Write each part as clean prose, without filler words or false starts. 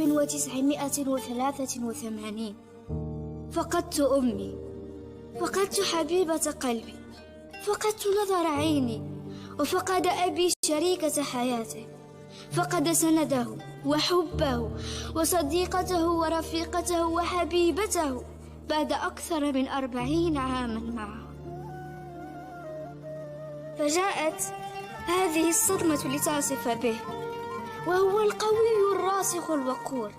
1983 فقدت أمي، فقدت حبيبة قلبي، فقدت نظر عيني، وفقد أبي شريكة حياته، فقد سنده وحبه وصديقته ورفيقته وحبيبته بعد أكثر من 40 عاما معه. فجاءت هذه الصدمة لتصف به، وهو القوي الراسخ الوقور،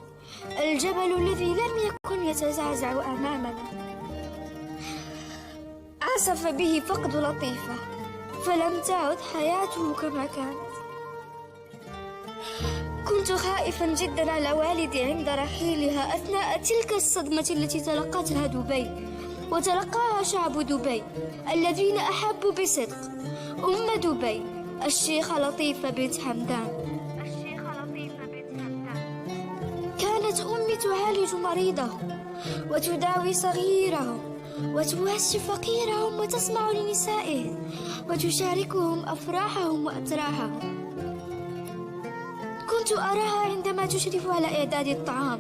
الجبل الذي لم يكن يتزعزع أمامنا. عصف به فقد لطيفة، فلم تعد حياته كما كانت. كنت خائفا جدا على والدي عند رحيلها أثناء تلك الصدمة التي تلقتها دبي وتلقاها شعب دبي الذين أحبوا بصدق أم دبي الشيخة لطيفة بنت حمدان. كانت أمي تعالج مريضهم وتداوي صغيرهم وتواسي فقيرهم وتسمع لنسائهم وتشاركهم أفراحهم وأتراحهم. كنت أراها عندما تشرف على إعداد الطعام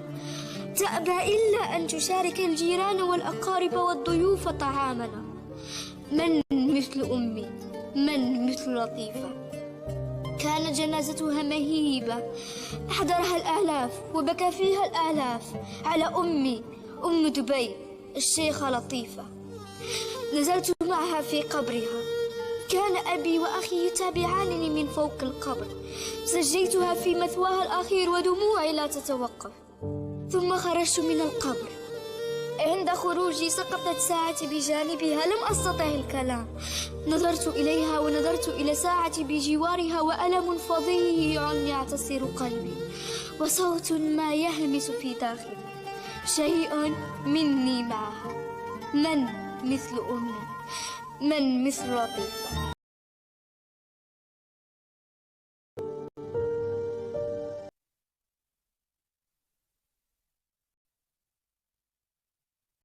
تأبى إلا أن تشارك الجيران والأقارب والضيوف طعامنا. من مثل أمي؟ من مثل لطيفة؟ كانت جنازتها مهيبة، أحضرها الآلاف وبكى فيها الآلاف على أمي أم دبي الشيخة لطيفة. نزلت معها في قبرها، كان أبي وأخي يتابعانني من فوق القبر. سجيتها في مثواها الأخير ودموعي لا تتوقف. ثم خرجت من القبر. عند خروجي سقطت ساعتي بجانبها، لم أستطع الكلام. نظرت إليها ونظرت إلى ساعتي بجوارها، وألم فظيع يعتصر قلبي، وصوت ما يهمس في داخلي. شيء مني معها. من مثل أمي؟ من مثل لطيفة؟